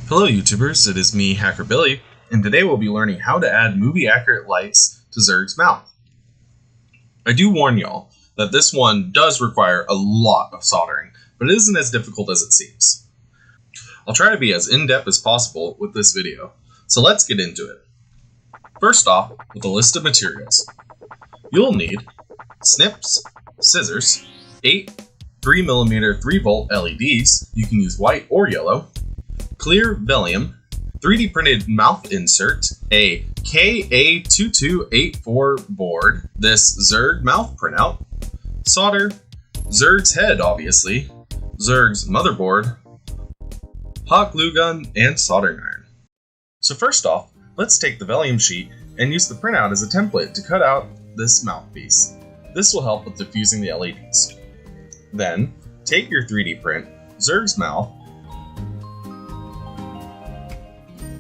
Hello YouTubers, it is me, Hacker Billy, and today we'll be learning how to add movie-accurate lights to Zurg's mouth. I do warn y'all that this one does require a lot of soldering, but it isn't as difficult as it seems. I'll try to be as in-depth as possible with this video, so let's get into it. First off, with a list of materials. You'll need snips, scissors, 8 3mm 3V LEDs, you can use white or yellow, clear vellum, 3D printed mouth insert, a KA2284 board, this Zurg mouth printout, solder, Zurg's head obviously, Zurg's motherboard, hot glue gun, and soldering iron. So first off, let's take the vellum sheet and use the printout as a template to cut out this mouthpiece. This will help with diffusing the LEDs. Then, take your 3D print, Zurg's mouth,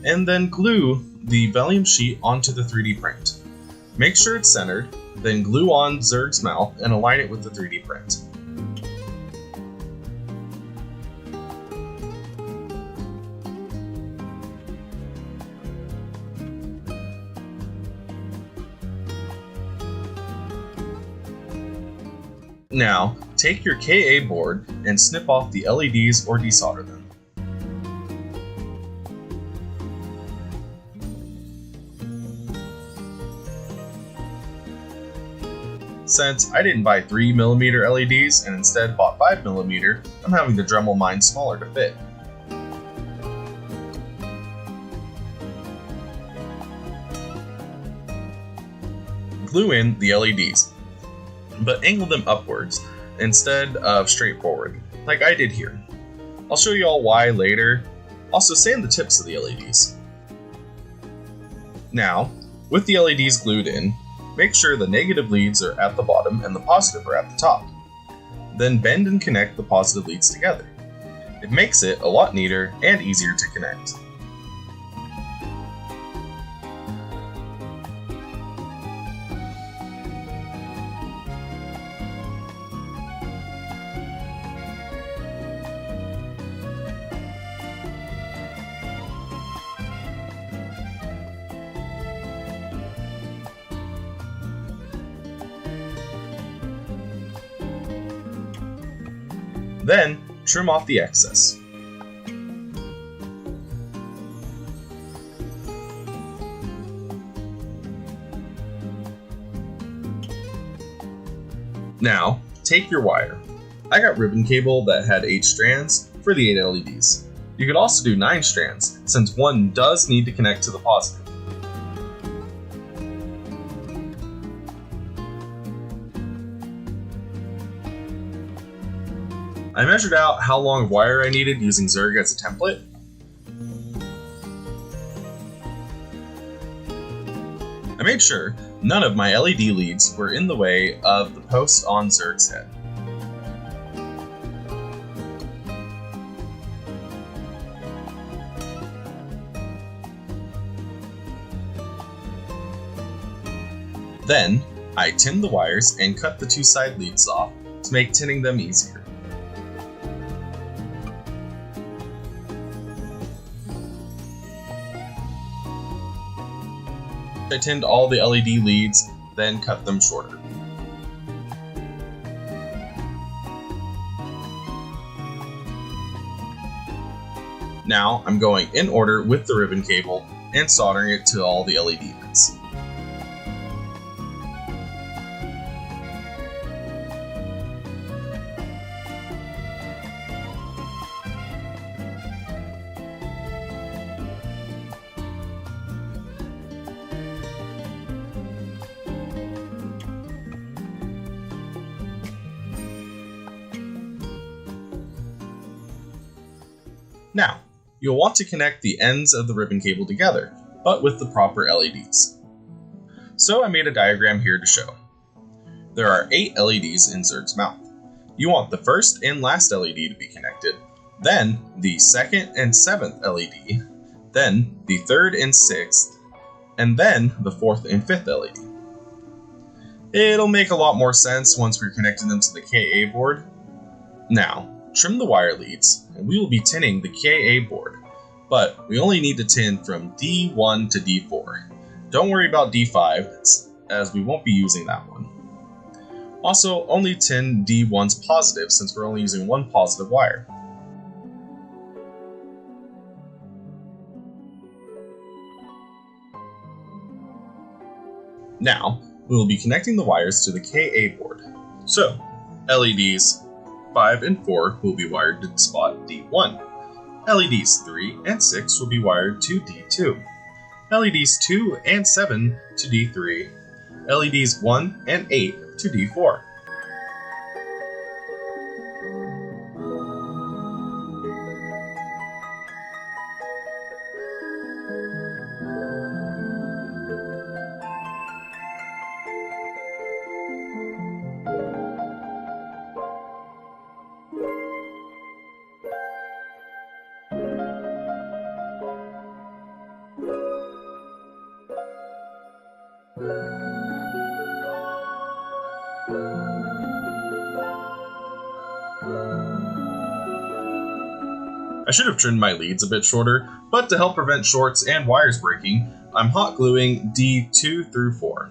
and then glue the vellum sheet onto the 3D print. Make sure it's centered, then glue on Zurg's mouth and align it with the 3D print. Now, take your KA board and snip off the LEDs or desolder them. Since I didn't buy 3mm LEDs and instead bought 5mm, I'm having to Dremel mine smaller to fit. Glue in the LEDs, but angle them upwards instead of straight forward, like I did here. I'll show you all why later. Also, sand the tips of the LEDs. Now, with the LEDs glued in, make sure the negative leads are at the bottom and the positive are at the top. Then bend and connect the positive leads together. It makes it a lot neater and easier to connect. Then, trim off the excess. Now, take your wire. I got ribbon cable that had 8 strands for the 8 LEDs. You could also do 9 strands, since one does need to connect to the positive. I measured out how long of wire I needed using Zurg as a template. I made sure none of my LED leads were in the way of the post on Zurg's head. Then, I tinned the wires and cut the 2 side leads off to make tinning them easier. I tinned all the LED leads, then cut them shorter. Now I'm going in order with the ribbon cable and soldering it to all the LED units. Now, you'll want to connect the ends of the ribbon cable together, but with the proper LEDs. So I made a diagram here to show. There are 8 LEDs in Zurg's mouth. You want the first and last LED to be connected, then the second and 7th LED, then the 3rd and 6th, and then the 4th and 5th LED. It'll make a lot more sense once we're connecting them to the KA board. Now, trim the wire leads, and we will be tinning the KA board. but we only need to tin from D1 to D4. Don't worry about D5, as we won't be using that one. Also, only tin D1's positive, since we're only using one positive wire. Now, we will be connecting the wires to the KA board. So, LEDs 5 and 4 will be wired to spot D1. LEDs 3 and 6 will be wired to D2. LEDs 2 and 7 to D3. LEDs 1 and 8 to D4. I should have trimmed my leads a bit shorter, but to help prevent shorts and wires breaking, I'm hot gluing D2 through 4.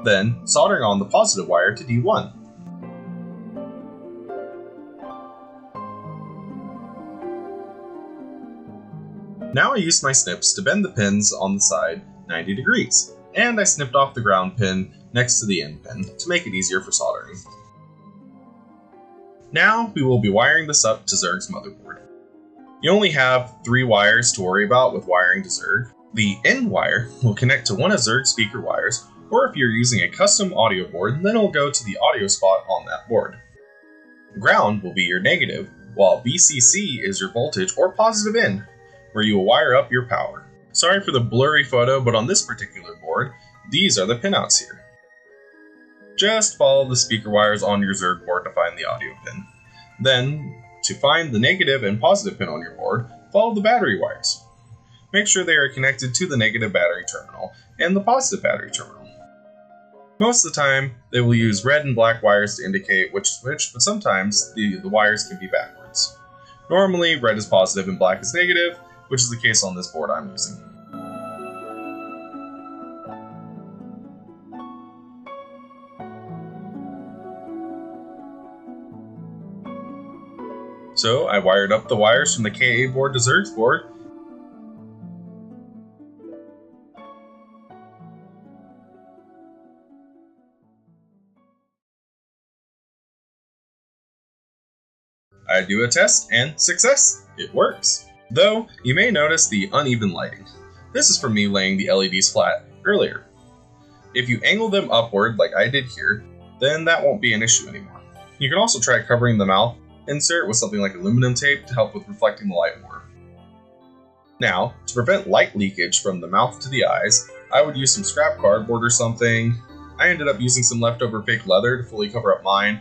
Then, soldering on the positive wire to D1. Now I used my snips to bend the pins on the side 90 degrees, and I snipped off the ground pin next to the end pin to make it easier for soldering. Now we will be wiring this up to Zurg's motherboard. You only have 3 wires to worry about with wiring to Zurg. The end wire will connect to one of Zurg's speaker wires, or if you're using a custom audio board, then it'll go to the audio spot on that board. Ground will be your negative, while VCC is your voltage or positive end, where you will wire up your power. Sorry for the blurry photo, but on this particular board, these are the pinouts here. Just follow the speaker wires on your Zurg board to find the audio pin. Then, to find the negative and positive pin on your board, follow the battery wires. Make sure they are connected to the negative battery terminal and the positive battery terminal. Most of the time, they will use red and black wires to indicate which is which, but sometimes the wires can be backwards. Normally, red is positive and black is negative, which is the case on this board I'm using. So I wired up the wires from the KA board to Zurg's board. I do a test and success, it works. Though, you may notice the uneven lighting. This is from me laying the LEDs flat earlier. If you angle them upward like I did here, then that won't be an issue anymore. You can also try covering the mouth insert with something like aluminum tape to help with reflecting the light more. Now, to prevent light leakage from the mouth to the eyes, I would use some scrap cardboard or something. I ended up using some leftover fake leather to fully cover up mine,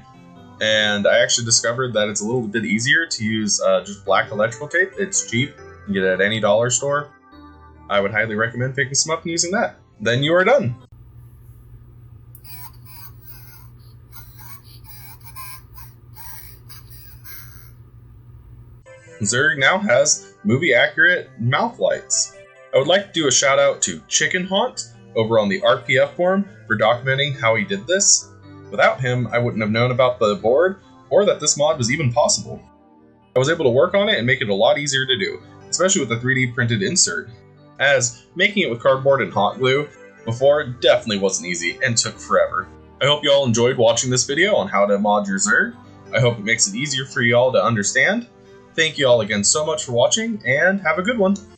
and I actually discovered that it's a little bit easier to use just black electrical tape. It's cheap, you can get it at any dollar store. I would highly recommend picking some up and using that. Then you are done. Zurg now has movie-accurate mouth lights. I would like to do a shout out to Chicken Haunt over on the RPF forum for documenting how he did this. Without him, I wouldn't have known about the board or that this mod was even possible. I was able to work on it and make it a lot easier to do, especially with the 3D printed insert, as making it with cardboard and hot glue before definitely wasn't easy and took forever. I hope you all enjoyed watching this video on how to mod your Zurg. I hope it makes it easier for you all to understand. Thank you all again so much for watching, and have a good one!